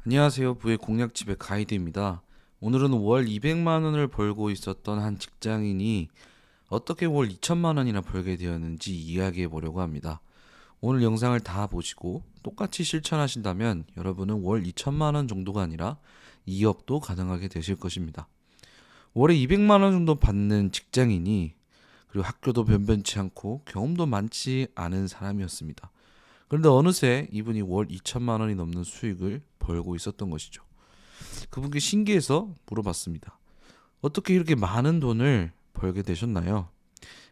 안녕하세요. 부의 공략집의 가이드입니다. 오늘은 월 200만 원을 벌고 있었던 한 직장인이 어떻게 월 2천만 원이나 벌게 되었는지 이야기해 보려고 합니다. 오늘 영상을 다 보시고 똑같이 실천하신다면 여러분은 월 2천만 원 정도가 아니라 2억도 가능하게 되실 것입니다. 월에 200만 원 정도 받는 직장인이 그리고 학교도 변변치 않고 경험도 많지 않은 사람이었습니다. 그런데 어느새 이분이 월 2천만 원이 넘는 수익을 벌고 있었던 것이죠. 그분께 신기해서 물어봤습니다. 어떻게 이렇게 많은 돈을 벌게 되셨나요?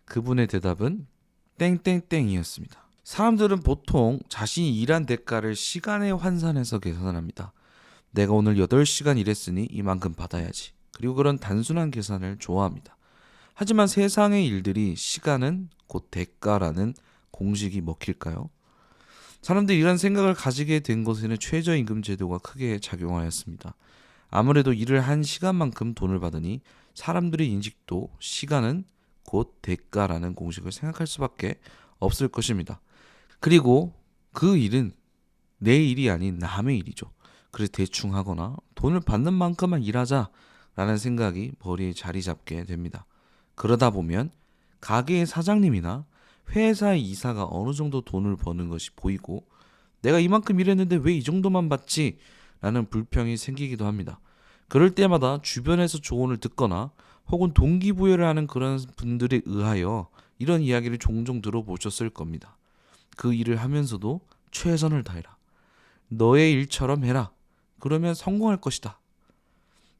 그분의 대답은 땡땡땡이었습니다. 사람들은 보통 자신이 일한 대가를 시간에 환산해서 계산합니다. 내가 오늘 8시간 일했으니 이만큼 받아야지. 그리고 그런 단순한 계산을 좋아합니다. 하지만 세상의 일들이 시간은 곧 대가라는 공식이 먹힐까요? 사람들이 이런 생각을 가지게 된 것에는 최저임금 제도가 크게 작용하였습니다. 아무래도 일을 한 시간만큼 돈을 받으니 사람들의 인식도 시간은 곧 대가라는 공식을 생각할 수밖에 없을 것입니다. 그리고 그 일은 내 일이 아닌 남의 일이죠. 그래서 대충 하거나 돈을 받는 만큼만 일하자라는 생각이 머리에 자리 잡게 됩니다. 그러다 보면 가게의 사장님이나 회사의 이사가 어느 정도 돈을 버는 것이 보이고 내가 이만큼 일했는데 왜 이 정도만 받지? 라는 불평이 생기기도 합니다. 그럴 때마다 주변에서 조언을 듣거나 혹은 동기부여를 하는 그런 분들에 의하여 이런 이야기를 종종 들어보셨을 겁니다. 그 일을 하면서도 최선을 다해라. 너의 일처럼 해라. 그러면 성공할 것이다.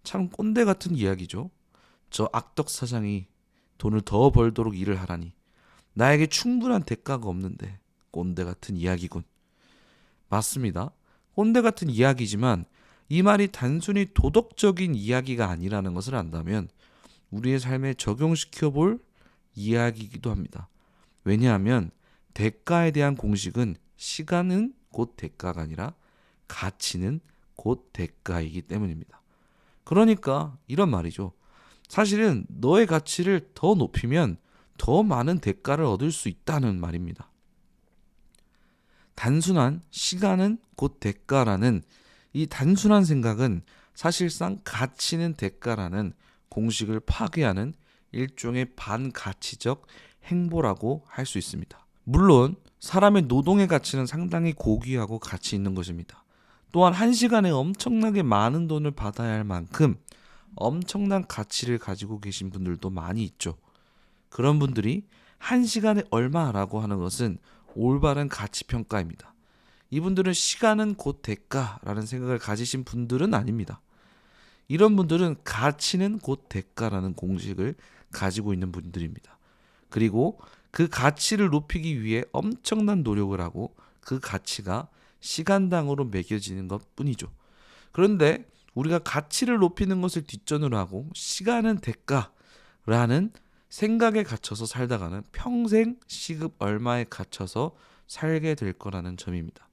참 꼰대 같은 이야기죠. 저 악덕 사장이 돈을 더 벌도록 일을 하라니. 나에게 충분한 대가가 없는데 꼰대 같은 이야기군. 맞습니다. 꼰대 같은 이야기지만 이 말이 단순히 도덕적인 이야기가 아니라는 것을 안다면 우리의 삶에 적용시켜 볼 이야기이기도 합니다. 왜냐하면 대가에 대한 공식은 시간은 곧 대가가 아니라 가치는 곧 대가이기 때문입니다. 그러니까 이런 말이죠. 사실은 너의 가치를 더 높이면 더 많은 대가를 얻을 수 있다는 말입니다. 단순한 시간은 곧 대가라는 이 단순한 생각은 사실상 가치는 대가라는 공식을 파괴하는 일종의 반가치적 행보라고 할 수 있습니다. 물론 사람의 노동의 가치는 상당히 고귀하고 가치 있는 것입니다. 또한 한 시간에 엄청나게 많은 돈을 받아야 할 만큼 엄청난 가치를 가지고 계신 분들도 많이 있죠. 그런 분들이 한 시간에 얼마라고 하는 것은 올바른 가치 평가입니다. 이분들은 시간은 곧 대가라는 생각을 가지신 분들은 아닙니다. 이런 분들은 가치는 곧 대가라는 공식을 가지고 있는 분들입니다. 그리고 그 가치를 높이기 위해 엄청난 노력을 하고 그 가치가 시간당으로 매겨지는 것 뿐이죠. 그런데 우리가 가치를 높이는 것을 뒷전으로 하고 시간은 대가라는 생각에 갇혀서 살다가는 평생 시급 얼마에 갇혀서 살게 될 거라는 점입니다.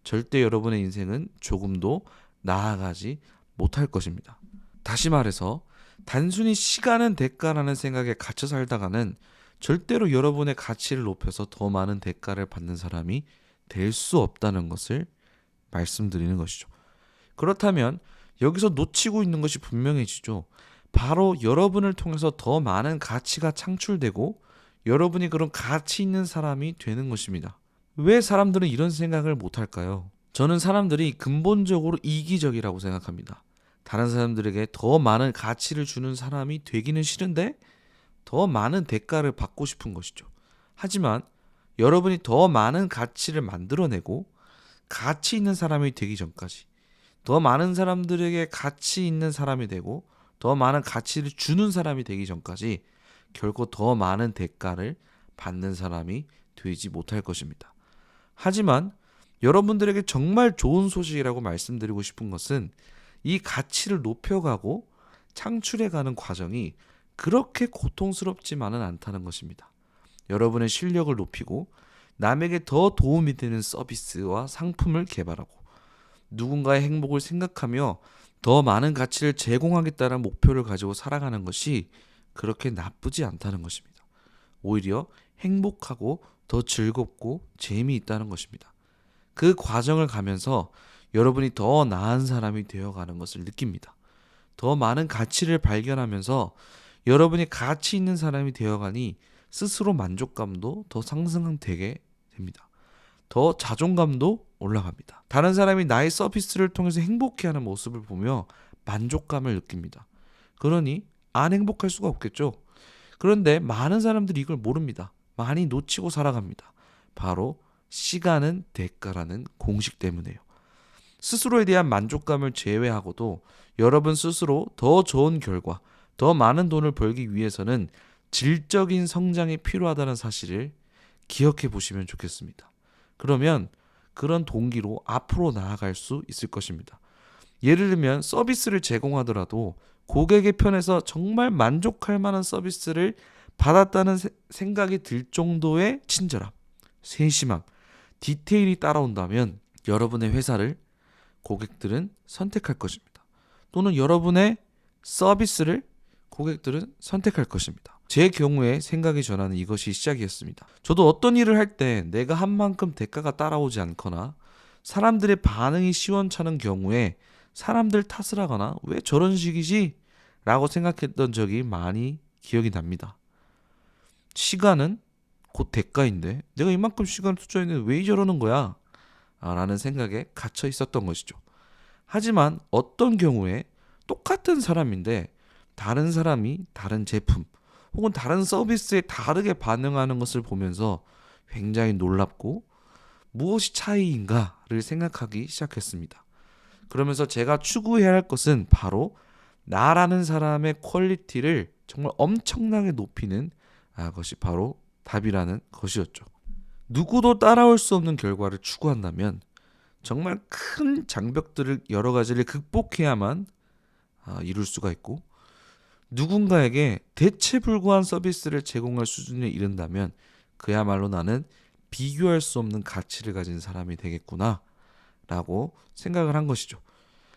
절대 여러분의 인생은 조금도 나아가지 못할 것입니다. 다시 말해서 단순히 시간은 대가라는 생각에 갇혀 살다가는 절대로 여러분의 가치를 높여서 더 많은 대가를 받는 사람이 될 수 없다는 것을 말씀드리는 것이죠. 그렇다면 여기서 놓치고 있는 것이 분명해지죠. 바로 여러분을 통해서 더 많은 가치가 창출되고 여러분이 그런 가치 있는 사람이 되는 것입니다. 왜 사람들은 이런 생각을 못할까요? 저는 사람들이 근본적으로 이기적이라고 생각합니다. 다른 사람들에게 더 많은 가치를 주는 사람이 되기는 싫은데 더 많은 대가를 받고 싶은 것이죠. 하지만 여러분이 더 많은 가치를 만들어내고 가치 있는 사람이 되기 전까지 더 많은 사람들에게 가치 있는 사람이 되고 더 많은 가치를 주는 사람이 되기 전까지 결코 더 많은 대가를 받는 사람이 되지 못할 것입니다. 하지만 여러분들에게 정말 좋은 소식이라고 말씀드리고 싶은 것은 이 가치를 높여가고 창출해가는 과정이 그렇게 고통스럽지만은 않다는 것입니다. 여러분의 실력을 높이고 남에게 더 도움이 되는 서비스와 상품을 개발하고 누군가의 행복을 생각하며 더 많은 가치를 제공하겠다는 목표를 가지고 살아가는 것이 그렇게 나쁘지 않다는 것입니다. 오히려 행복하고 더 즐겁고 재미있다는 것입니다. 그 과정을 가면서 여러분이 더 나은 사람이 되어가는 것을 느낍니다. 더 많은 가치를 발견하면서 여러분이 가치 있는 사람이 되어가니 스스로 만족감도 더 상승되게 됩니다. 더 자존감도 올라갑니다. 다른 사람이 나의 서비스를 통해서 행복해하는 모습을 보며 만족감을 느낍니다. 그러니 안 행복할 수가 없겠죠. 그런데 많은 사람들이 이걸 모릅니다. 많이 놓치고 살아갑니다. 바로 시간은 대가라는 공식 때문에요. 스스로에 대한 만족감을 제외하고도 여러분 스스로 더 좋은 결과, 더 많은 돈을 벌기 위해서는 질적인 성장이 필요하다는 사실을 기억해 보시면 좋겠습니다. 그러면 그런 동기로 앞으로 나아갈 수 있을 것입니다. 예를 들면 서비스를 제공하더라도 고객의 편에서 정말 만족할 만한 서비스를 받았다는 생각이 들 정도의 친절함, 세심함, 디테일이 따라온다면 여러분의 회사를 고객들은 선택할 것입니다. 또는 여러분의 서비스를 고객들은 선택할 것입니다. 제 경우에 생각이 전하는 이것이 시작이었습니다. 저도 어떤 일을 할 때 내가 한 만큼 대가가 따라오지 않거나 사람들의 반응이 시원찮은 경우에 사람들 탓을 하거나 왜 저런 식이지? 라고 생각했던 적이 많이 기억이 납니다. 시간은 곧 대가인데 내가 이만큼 시간을 투자했는데 왜 저러는 거야? 라는 생각에 갇혀 있었던 것이죠. 하지만 어떤 경우에 똑같은 사람인데 다른 사람이 다른 제품 혹은 다른 서비스에 다르게 반응하는 것을 보면서 굉장히 놀랍고 무엇이 차이인가를 생각하기 시작했습니다. 그러면서 제가 추구해야 할 것은 바로 나라는 사람의 퀄리티를 정말 엄청나게 높이는 것이 바로 답이라는 것이었죠. 누구도 따라올 수 없는 결과를 추구한다면 정말 큰 장벽들을 여러 가지를 극복해야만 이룰 수가 있고 누군가에게 대체 불구한 서비스를 제공할 수준에 이른다면 그야말로 나는 비교할 수 없는 가치를 가진 사람이 되겠구나 라고 생각을 한 것이죠.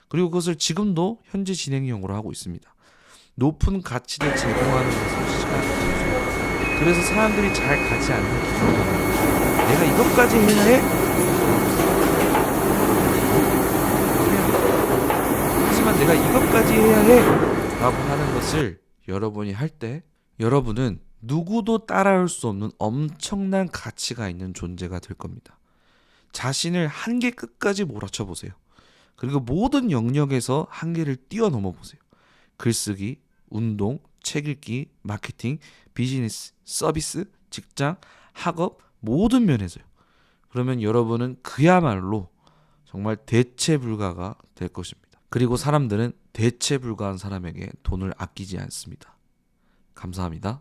그리고 그것을 지금도 현재 진행형으로 하고 있습니다. 높은 가치를 제공하는 것을 시작합니다. 그래서 사람들이 잘 가지 않는 기준은 내가 이것까지 해야 해? 하지만 내가 이것까지 해야 해? 라고 하는 것을 여러분이 할 때 여러분은 누구도 따라올 수 없는 엄청난 가치가 있는 존재가 될 겁니다. 자신을 한계 끝까지 몰아쳐 보세요. 그리고 모든 영역에서 한계를 뛰어넘어 보세요. 글쓰기, 운동, 책 읽기, 마케팅, 비즈니스, 서비스, 직장, 학업 모든 면에서요. 그러면 여러분은 그야말로 정말 대체 불가가 될 것입니다. 그리고 사람들은 대체 불가한 사람에게 돈을 아끼지 않습니다. 감사합니다.